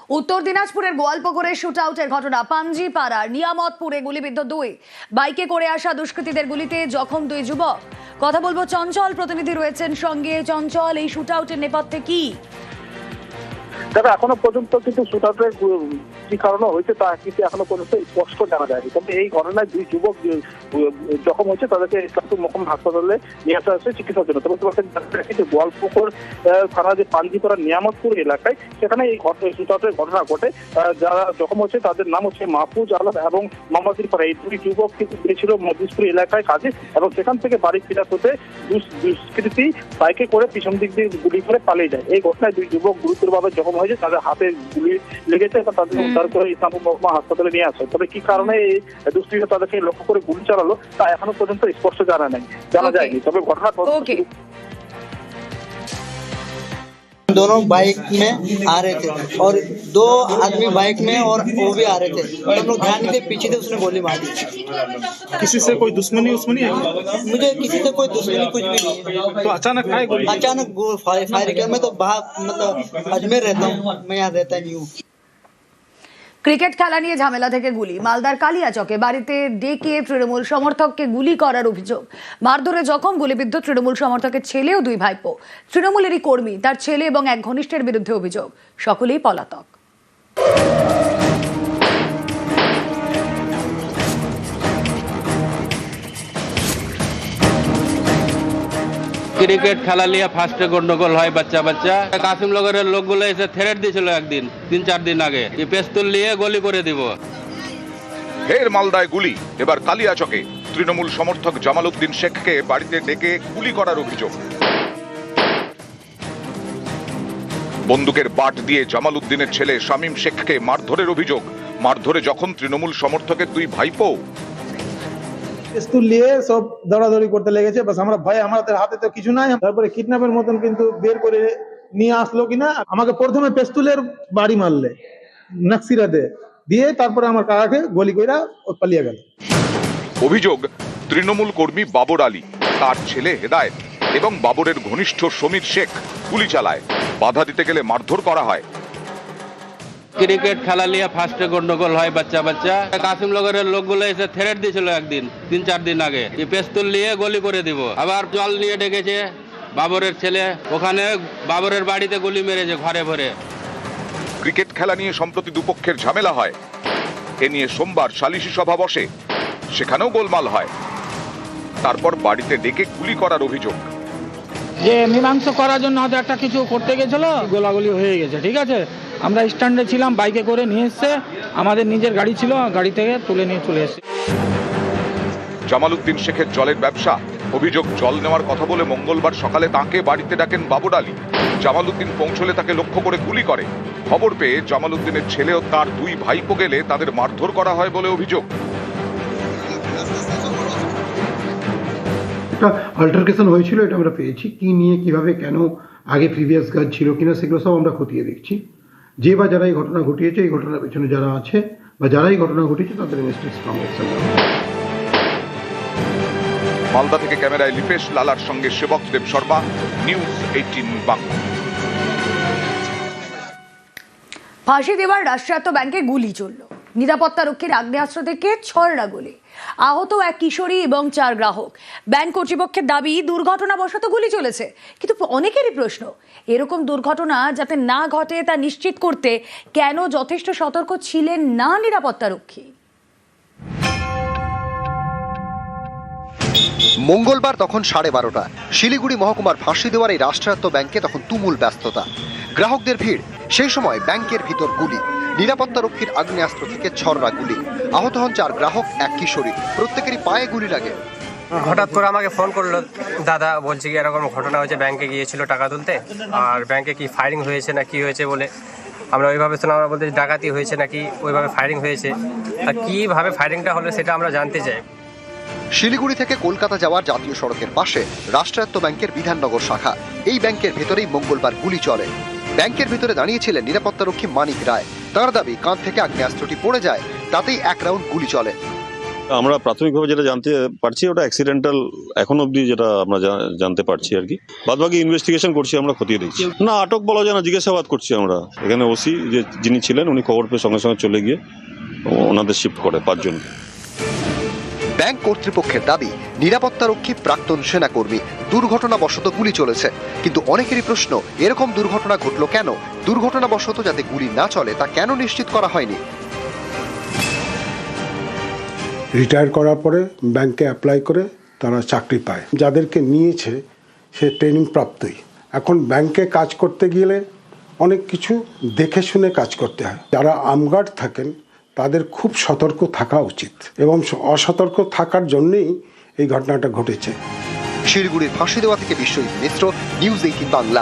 উত্তর দিনাজপুরের গোয়ালপুকুরে শুট আউটের ঘটনা। পাঞ্জিপাড়ার নিয়ামতপুরে গুলিবিদ্ধ 2 বাইকে করে আসা দুষ্কৃতীদের গুলিতে জখম 2 যুবক। কথা বলবো চঞ্চল, প্রতিনিধি রয়েছেন সঙ্গে। চঞ্চল, এই শুট আউটের নেপথ্যে কি? তবে এখনো পর্যন্ত কিন্তু শুটাউটের কি কারণে হয়েছে তা কিন্তু এখনো পর্যন্ত স্পষ্ট জানা যায়নি। তবে এই ঘটনায় 2 যুবক জখম হয়েছে, তাদেরকে ইসলামপুর মহকুমা হাসপাতালে নিয়ে আসা হয়েছে চিকিৎসার জন্য। তবে গোয়ালপুকুর থানা যে পাঞ্জিপাড়া নিয়ামতপুর এলাকায়, সেখানে এই শুটাউটের ঘটনা ঘটে। যারা জখম হচ্ছে তাদের নাম হচ্ছে মাহফুজ আলম এবং মোহাম্মদ পাড়া। এই 2 যুবক কিন্তু গিয়েছিল মজলিসপুর এলাকায় কাজে, এবং সেখান থেকে বাড়ি ফেরার পথে দুষ্কৃতী বাইকে করে পিছন দিক দিয়ে গুলি করে পালিয়ে যায়। এই ঘটনায় 2 যুবক গুরুতরভাবে জখম হয়েছে, তাদের হাতে গুলি লেগেছে এবং তাদের উদ্ধার করে ইসলামপুর মহকুমা হাসপাতালে নিয়ে আসে। তবে কি কারণে এই দুষ্কৃতীরা তাদেরকে লক্ষ্য করে গুলি চালালো তা এখনো পর্যন্ত স্পষ্ট জানা যায়নি। তবে ঘটনা दोनों बाइक में आ रहे थे और 2 आदमी बाइक में और वो भी आ रहे थे। हम लोग ध्यान के पीछे थे, उसने गोली मार दी। किसी से कोई दुश्मनी है? मुझे किसी से कोई दुश्मनी कुछ भी नहीं है। तो अचानक आए गोली? अचानक फायर किया। मैं तो बाहर मतलब अजमेर रहता हूँ, मैं यहाँ रहता नहीं हूँ। ক্রিকেট খেলা নিয়ে ঝামেলা থেকে গুলি। মালদার কালিয়াচকে বাড়িতে ডেকে তৃণমূল সমর্থককে গুলি করার অভিযোগ। মারধরে জখম গুলিবিদ্ধ তৃণমূল সমর্থকের ছেলে ও 2 ভাইপো। তৃণমূলেরই কর্মী, তার ছেলে এবং এক ঘনিষ্ঠের বিরুদ্ধে অভিযোগ। সকলেই পলাতক। ক্রিকেট খেলা নিয়ে ফার্স্টে গন্ডগোল হয় বাচ্চা কাসিম লগরের লোকগুলো এসে থ্রেট দিয়েছিল একদিন 3-4 দিন আগে, পেস্তুল নিয়ে গুলি করে দিব। ফের মালদায় গুলি, এবার কালিয়াচকে তৃণমূল সমর্থক জামাল উদ্দিন শেখকে বাড়িতে ডেকে গুলি করার অভিযোগ। বন্দুকের বাট দিয়ে জামাল উদ্দিনের ছেলে শামীম শেখকে মারধরের অভিযোগ। মারধরে যখন তৃণমূল সমর্থকের 2 ভাইপো। পিস্তল নিয়ে সব দৌড়াদৌড়ি করতে লেগেছে। বাস আমরা ভয়, আমাদের হাতে তো কিছু নাই। তারপরে কিডন্যাপের মতন কিন্তু বের করে নিয়ে আসলো কিনা। আমাকে প্রথমে পিস্তলের বাড়ি মারলে নাকসিরাতে দিয়ে, তারপরে আমার কাকাকে গুলি কইরা পালিয়ে গেল। অভিযোগ, তৃণমূল কর্মী বাবর আলী, তার ছেলে হেদায়েত এবং বাবরের ঘনিষ্ঠ সমীর শেখ গুলি চালায়। বাধা দিতে গেলে মারধর করা হয়। ক্রিকেট খেলা নিয়ে ফার্স্টে গন্ডগোল হয় বাচ্চা কাসিম লগরের লোকগুলো এসে থ্রেট দিয়েছিল একদিন 3-4 দিন আগে, পেস্তুল নিয়ে গুলি করে দিব। আবার জল নিয়ে ডেকেছে বাবরের ছেলে, ওখানে বাবরের বাড়িতে গুলি মেরেছে ঘরে ভরে। ক্রিকেট খেলা নিয়ে সম্প্রতি দুপক্ষের ঝামেলা হয়। এ নিয়ে সোমবার সালিশি সভা বসে, সেখানেও গোলমাল হয়। তারপর বাড়িতে ডেকে গুলি করার অভিযোগ। যে মীমাংসা করার জন্য হয়তো একটা কিছু করতে গেছিল, গোলাগুলি হয়ে গেছে। ঠিক আছে, আমরা স্ট্যান্ডে ছিলাম, বাইকে করে নিয়ে এসছে, আমাদের নিজের গাড়ি ছিল, গাড়ি থেকে তুলে নিয়ে চলে এসেছে। জামাল উদ্দিন শেখের জলের ব্যবসা। অভিযোগ, জল নেওয়ার কথা বলে মঙ্গলবার সকালে তাঁকে বাড়িতে ডাকেন বাবর আলী। জামাল উদ্দিন পৌঁছলে তাকে লক্ষ্য করে গুলি করে। খবর পেয়ে জামাল উদ্দিনের ছেলে ও তার 2 ভাইপো গেলে তাদের মারধর করা হয় বলে অভিযোগ। একটা অল্টারকেশন হয়েছিল, এটা আমরা পেয়েছি। কি নিয়ে, কিভাবে, কেন, আগে প্রিভিয়াস কাজ ছিল কিনা, সেগুলো সব আমরা খতিয়ে দেখছি। যে বা যারা এই ঘটনা ঘটিয়েছে, এই ঘটনার পেছনে যারা আছে বা যারা এই ঘটনা ঘটিয়েছে, তাদের স্ট্রং অ্যাকশন। মালদা থেকে ক্যামেরায় লিপেশ লালার সঙ্গে সেবক দেব শর্মা, নিউজ 18 বাংলা। ফাঁসি দেওয়ার রাষ্ট্রায়ত্ত ব্যাংকে গুলি চলল। নিরাপত্তা রক্ষীর আগ্নেয়াস্ত্র থেকে 6টা গুলি। আহত 1 কিশোরী এবং 4 গ্রাহক। ব্যাংক কর্তৃপক্ষের দাবি দুর্ঘটনাবশত গুলি চলেছে, কিন্তু অনেকেরই প্রশ্ন, এরকম দুর্ঘটনা যাতে না ঘটে তা নিশ্চিত করতে কেন যথেষ্ট সতর্ক ছিলেন না নিরাপত্তা রক্ষী? মঙ্গলবার তখন 12:30টা। শিলিগুড়ি মহকুমার ফাঁসি দেওয়ার এই রাষ্ট্রায়ত্ত ব্যাংকে তখন তুমুল ব্যস্ততা, গ্রাহকদের ভিড়। সেই সময় ব্যাংকের ভিতর গুলি, নিরাপত্তা রক্ষীর আগ্নেয়াস্ত্র থেকে 6টা গুলি। আহত হন 4 গ্রাহক, 1 কিশোরী, প্রত্যেকেরই পায়ে গুলি লাগে। হঠাৎ করে আমাকে ফোন করলো, দাদা বলছি কি এরকম ঘটনা হয়েছে, ব্যাংকে গিয়েছিল টাকা তুলতে, আর ব্যাংকে কি ফায়ারিং হয়েছে না কি হয়েছে বলে। আমরা ওইভাবে শুনে আমরা বলতে ডাকাতি হয়েছে নাকি ওইভাবে ফায়ারিং হয়েছে, আর কীভাবে ফায়ারিংটা হলো সেটা আমরা জানতে চাই। শিলিগুড়ি থেকে কলকাতা যাওয়ার জাতীয় সড়কের পাশে রাষ্ট্রায়ত্ত ব্যাংকের বিধাননগর শাখা। এই ব্যাংকের ভেতরেই মঙ্গলবার গুলি চলে। ব্যাংকের ভিতরে দাঁড়িয়েছিলেন নিরাপত্তারক্ষী মানিক রায়। তার দাবি, কাঁধ থেকে আগ্নেয়াস্ত্রটি পড়ে যায়, তাতেই 1 রাউন্ড গুলি চলে। আমরা প্রাথমিকভাবে যেটা জানতে পারছি ওটা অ্যাক্সিডেন্টাল এখন অবধি যেটা আমরা জানতে পারছি আর কি। বাদবাকি ইনভেস্টিগেশন করছি, আমরা খতিয়ে দেখছি। না, আটক বলা যায় না, জিজ্ঞাসাবাদ করছি আমরা। এখানে ওসি যিনি ছিলেন উনি খবর পেয়ে সঙ্গে সঙ্গে চলে গিয়ে ওনাদের শিফট করে 5 জনকে। ব্যাংক কর্তৃপক্ষের দাবি নিরাপত্তারক্ষী প্রাক্তন সেনাকর্মী, দুর্ঘটনাবশত গুলি চলেছে। কিন্তু অনেকেরই প্রশ্ন, এরকম দুর্ঘটনা ঘটলো কেন? দুর্ঘটনাবশত যাতে গুলি না চলে তা কেন নিশ্চিত করা হয়নি? রিটায়ার করার পরে ব্যাংকে অ্যাপ্লাই করে তারা চাকরি পায়। যাদেরকে নিয়েছে সে ট্রেনিং প্রাপ্তই। এখন ব্যাংকে কাজ করতে গেলে অনেক কিছু দেখে শুনে কাজ করতে হয়। যারা আমগার্ড থাকেন তাদের খুব সতর্ক থাকা উচিত এবং অসতর্ক থাকার জন্যই এই ঘটনাটা ঘটেছে। শিলিগুড়ির ফাঁসি দেওয়া থেকে বিশ্বজিৎ মিত্র, নিউজ 18 বাংলা।